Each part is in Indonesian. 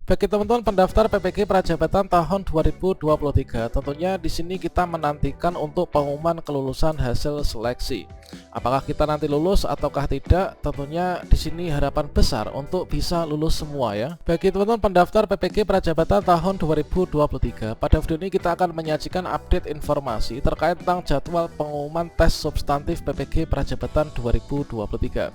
Bagi teman-teman pendaftar PPG Prajabatan tahun 2023, tentunya di sini kita menantikan untuk pengumuman kelulusan hasil seleksi. Apakah kita nanti lulus ataukah tidak? Tentunya di sini harapan besar untuk bisa lulus semua ya. Bagi teman-teman pendaftar PPG Prajabatan tahun 2023, pada video ini kita akan menyajikan update informasi terkait tentang jadwal pengumuman tes substantif PPG Prajabatan 2023.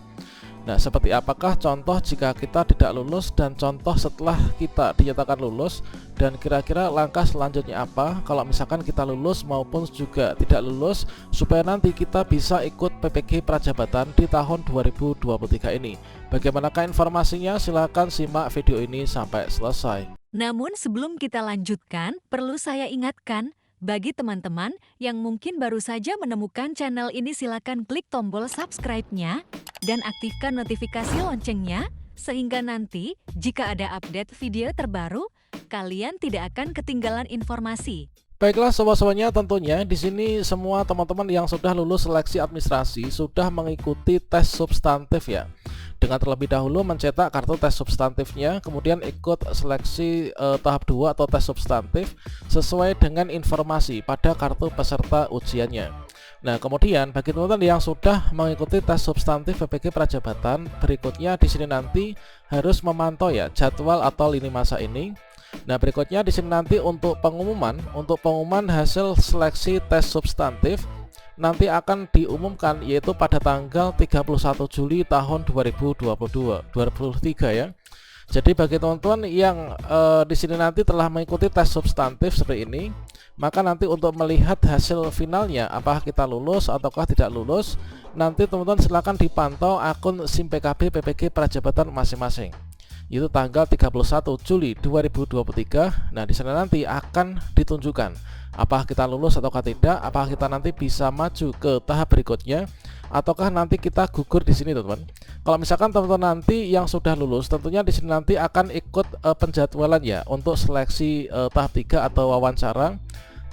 Nah, seperti apakah contoh jika kita tidak lulus dan contoh setelah kita dinyatakan lulus, dan kira-kira langkah selanjutnya apa kalau misalkan kita lulus maupun juga tidak lulus, supaya nanti kita bisa ikut PPG Prajabatan di tahun 2023 ini. Bagaimanakah informasinya? Silahkan simak video ini sampai selesai. Namun sebelum kita lanjutkan, perlu saya ingatkan, bagi teman-teman yang mungkin baru saja menemukan channel ini, silakan klik tombol subscribe-nya dan aktifkan notifikasi loncengnya, sehingga nanti jika ada update video terbaru, kalian tidak akan ketinggalan informasi. Baiklah sobat-sobatnya, tentunya di sini semua teman-teman yang sudah lulus seleksi administrasi sudah mengikuti tes substantif ya. Dengan terlebih dahulu mencetak kartu tes substantifnya, kemudian ikut seleksi tahap 2 atau tes substantif sesuai dengan informasi pada kartu peserta ujiannya. Nah, kemudian bagi teman-teman yang sudah mengikuti tes substantif PPG Prajabatan, berikutnya di sini nanti harus memantau ya jadwal atau lini masa ini. Nah, berikutnya di sini nanti untuk pengumuman hasil seleksi tes substantif nanti akan diumumkan yaitu pada tanggal 31 Juli tahun 2023 ya. Jadi bagi teman-teman yang di sini nanti telah mengikuti tes substantif seperti ini, maka nanti untuk melihat hasil finalnya apakah kita lulus ataukah tidak lulus, nanti teman-teman silakan dipantau akun SIM PKB PPG Prajabatan masing-masing. Itu tanggal 31 Juli 2023. Nah, di sana nanti akan ditunjukkan apakah kita lulus ataukah tidak, apakah kita nanti bisa maju ke tahap berikutnya ataukah nanti kita gugur di sini, teman-teman. Kalau misalkan teman-teman nanti yang sudah lulus, tentunya di sini nanti akan ikut penjadwalan ya untuk seleksi tahap 3 atau wawancara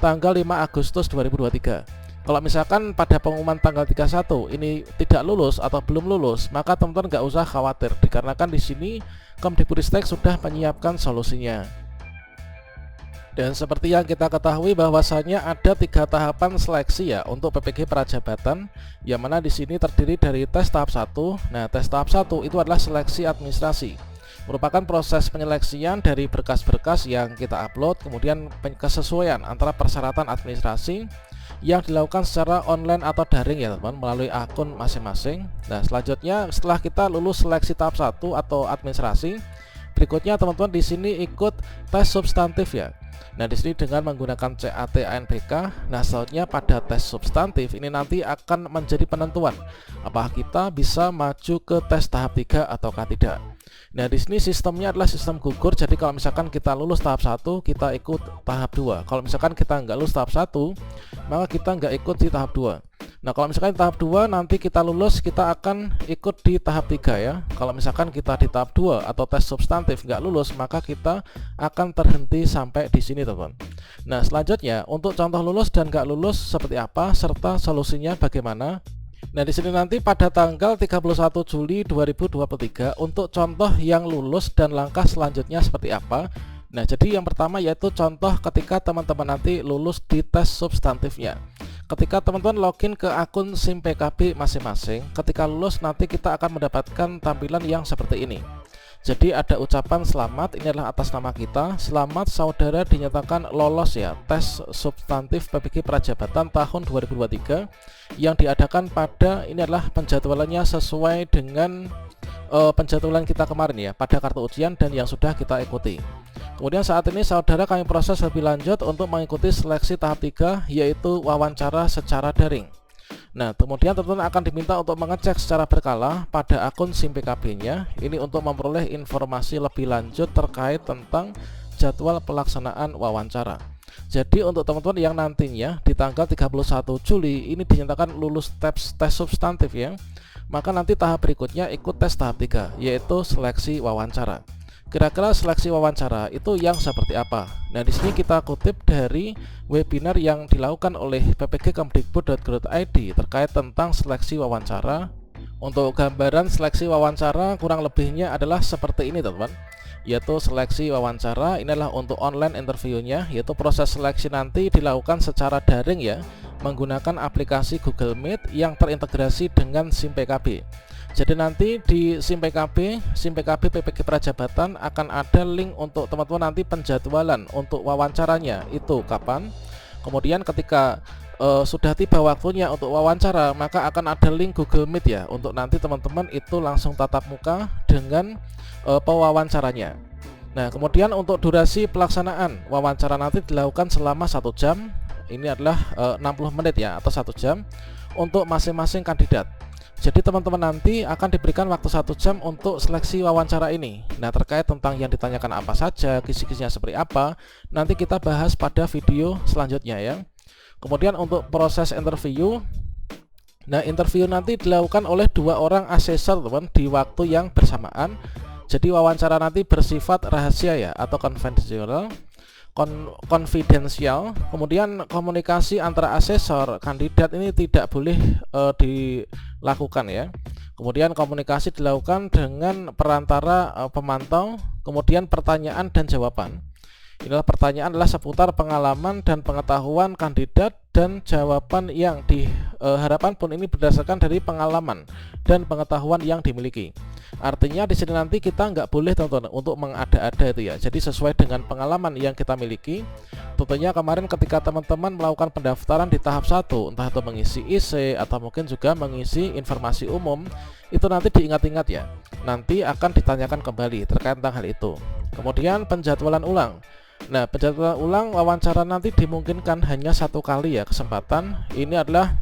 tanggal 5 Agustus 2023. Kalau misalkan pada pengumuman tanggal 31 ini tidak lulus atau belum lulus, maka teman-teman nggak usah khawatir, dikarenakan di sini Kemdikbudristek sudah menyiapkan solusinya. Dan seperti yang kita ketahui bahwasanya ada 3 tahapan seleksi ya untuk PPG Prajabatan, yang mana di sini terdiri dari tes tahap 1. Nah, tes tahap 1 itu adalah seleksi administrasi. Merupakan proses penyeleksian dari berkas-berkas yang kita upload, kemudian kesesuaian antara persyaratan administrasi yang dilakukan secara online atau daring ya teman, melalui akun masing-masing. Nah, selanjutnya setelah kita lulus seleksi tahap 1 atau administrasi, berikutnya teman-teman di sini ikut tes substantif ya. Nah, di sini dengan menggunakan CAT ANBK. Nah, selanjutnya pada tes substantif ini nanti akan menjadi penentuan apakah kita bisa maju ke tes tahap 3 ataukah tidak. Nah, di sini sistemnya adalah sistem gugur. Jadi kalau misalkan kita lulus tahap 1, kita ikut tahap 2. Kalau misalkan kita nggak lulus tahap 1, maka kita nggak ikut di tahap 2. Nah, kalau misalkan di tahap 2 nanti kita lulus, kita akan ikut di tahap 3 ya. Kalau misalkan kita di tahap 2 atau tes substantif nggak lulus, maka kita akan terhenti sampai di sini, teman. Nah, selanjutnya untuk contoh lulus dan nggak lulus seperti apa serta solusinya bagaimana. Nah, di sini nanti pada tanggal 31 Juli 2023 untuk contoh yang lulus dan langkah selanjutnya seperti apa. Nah, jadi yang pertama yaitu contoh ketika teman-teman nanti lulus di tes substantifnya. Ketika teman-teman login ke akun SIM PKB masing-masing, ketika lulus nanti kita akan mendapatkan tampilan yang seperti ini. Jadi ada ucapan selamat, ini adalah atas nama kita. Selamat saudara dinyatakan lolos ya tes substantif PPG Prajabatan tahun 2023 yang diadakan pada, ini adalah penjadwalannya sesuai dengan penjadwalan kita kemarin ya pada kartu ujian dan yang sudah kita ikuti. Kemudian saat ini saudara kami proses lebih lanjut untuk mengikuti seleksi tahap 3 yaitu wawancara secara daring. Nah, kemudian teman-teman akan diminta untuk mengecek secara berkala pada akun SIM PKB-nya ini untuk memperoleh informasi lebih lanjut terkait tentang jadwal pelaksanaan wawancara. Jadi untuk teman-teman yang nantinya di tanggal 31 Juli ini dinyatakan lulus tes substantif ya, maka nanti tahap berikutnya ikut tes tahap 3 yaitu seleksi wawancara. Kira-kira seleksi wawancara itu yang seperti apa? Nah, di sini kita kutip dari webinar yang dilakukan oleh ppg.kemdikbud.go.id terkait tentang seleksi wawancara. Untuk gambaran seleksi wawancara kurang lebihnya adalah seperti ini, teman-teman. yaitu seleksi wawancara. Ini adalah untuk online interviewnya, yaitu proses seleksi nanti dilakukan secara daring ya, menggunakan aplikasi Google Meet yang terintegrasi dengan SIM PKB. Jadi nanti di SIM PKB PPG Prajabatan akan ada link untuk teman-teman nanti penjadwalan untuk wawancaranya itu kapan. Kemudian ketika sudah tiba waktunya untuk wawancara, maka akan ada link Google Meet ya, untuk nanti teman-teman itu langsung tatap muka dengan pewawancaranya. Nah, kemudian untuk durasi pelaksanaan wawancara nanti dilakukan selama 1 jam. Ini adalah 60 menit ya, atau 1 jam untuk masing-masing kandidat. Jadi teman-teman nanti akan diberikan waktu 1 jam untuk seleksi wawancara ini. Nah, terkait tentang yang ditanyakan apa saja, kisi-kisinya seperti apa, nanti kita bahas pada video selanjutnya ya. Kemudian untuk proses interview, nah interview nanti dilakukan oleh 2 orang asesor teman di waktu yang bersamaan. Jadi wawancara nanti bersifat rahasia ya, atau konfidensial. Kemudian komunikasi antara asesor kandidat ini tidak boleh dilakukan ya. Kemudian komunikasi dilakukan dengan perantara pemantau. Kemudian pertanyaan dan jawaban. Inilah pertanyaan adalah seputar pengalaman dan pengetahuan kandidat, dan jawaban yang diharapkan pun ini berdasarkan dari pengalaman dan pengetahuan yang dimiliki. Artinya di sini nanti kita nggak boleh teman-teman untuk mengada-ada itu ya. Jadi sesuai dengan pengalaman yang kita miliki. Tentunya kemarin ketika teman-teman melakukan pendaftaran di tahap 1, entah itu mengisi IC atau mungkin juga mengisi informasi umum, itu nanti diingat-ingat ya. Nanti akan ditanyakan kembali terkait tentang hal itu. Kemudian penjadwalan ulang. Nah, penjadwalan ulang wawancara nanti dimungkinkan hanya 1 kali ya kesempatan. Ini adalah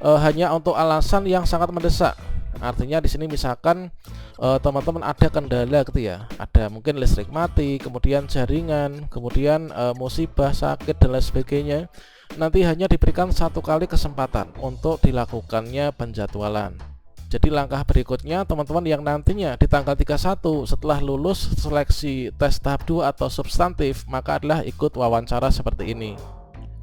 hanya untuk alasan yang sangat mendesak. Artinya di sini misalkan teman-teman ada kendala gitu ya, ada mungkin listrik mati, kemudian jaringan, kemudian musibah, sakit dan lain sebagainya. Nanti hanya diberikan 1 kali kesempatan untuk dilakukannya penjadwalan. Jadi langkah berikutnya teman-teman yang nantinya di tanggal 31 setelah lulus seleksi tes tahap 2 atau substantif, maka adalah ikut wawancara seperti ini.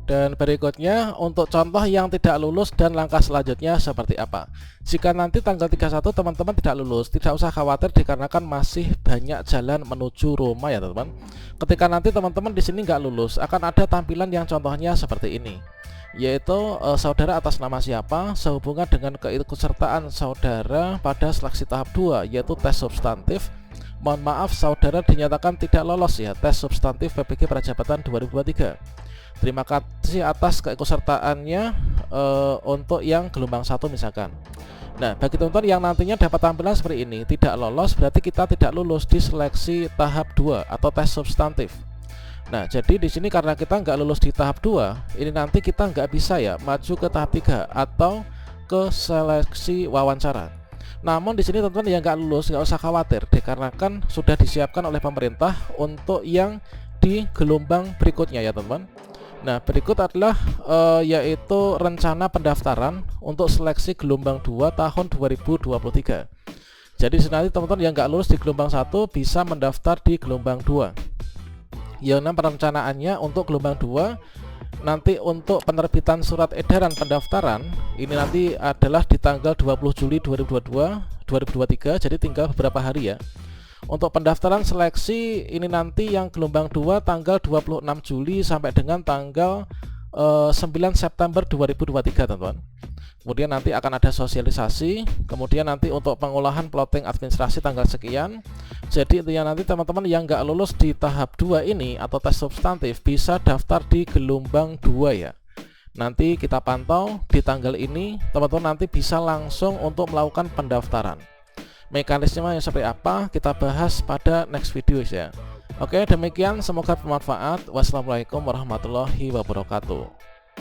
Dan berikutnya untuk contoh yang tidak lulus dan langkah selanjutnya seperti apa. Jika nanti tanggal 31 teman-teman tidak lulus, tidak usah khawatir dikarenakan masih banyak jalan menuju Roma ya teman-teman. Ketika nanti teman-teman di sini nggak lulus, akan ada tampilan yang contohnya seperti ini, yaitu saudara atas nama siapa sehubungan dengan keikutsertaan saudara pada seleksi tahap 2 yaitu tes substantif. Mohon maaf saudara dinyatakan tidak lolos ya tes substantif PPG Prajabatan 2023. Terima kasih atas keikutsertaannya untuk yang gelombang 1 misalkan. Nah, bagi teman-teman yang nantinya dapat tampilan seperti ini, tidak lolos berarti kita tidak lulus di seleksi tahap 2 atau tes substantif. Nah, jadi di sini karena kita nggak lulus di tahap 2, ini nanti kita nggak bisa ya maju ke tahap 3 atau ke seleksi wawancara. Namun di sini teman-teman yang nggak lulus nggak usah khawatir, dikarenakan sudah disiapkan oleh pemerintah untuk yang di gelombang berikutnya ya teman-teman. Nah, berikut adalah yaitu rencana pendaftaran untuk seleksi gelombang 2 tahun 2023. Jadi nanti teman-teman yang nggak lulus di gelombang 1 bisa mendaftar di gelombang 2. Yang perencanaannya untuk gelombang 2 nanti untuk penerbitan surat edaran pendaftaran ini nanti adalah di tanggal 20 Juli 2023, jadi tinggal beberapa hari ya. Untuk pendaftaran seleksi ini nanti yang gelombang 2 tanggal 26 Juli sampai dengan tanggal 9 September 2023 teman-teman. Kemudian nanti akan ada sosialisasi, kemudian nanti untuk pengolahan plotting administrasi tanggal sekian. Jadi intinya nanti teman-teman yang nggak lulus di tahap 2 ini atau tes substantif bisa daftar di gelombang 2 ya. Nanti kita pantau di tanggal ini teman-teman nanti bisa langsung untuk melakukan pendaftaran. Mekanisme yang seperti apa kita bahas pada next video ya. Oke, demikian semoga bermanfaat. Wassalamualaikum warahmatullahi wabarakatuh.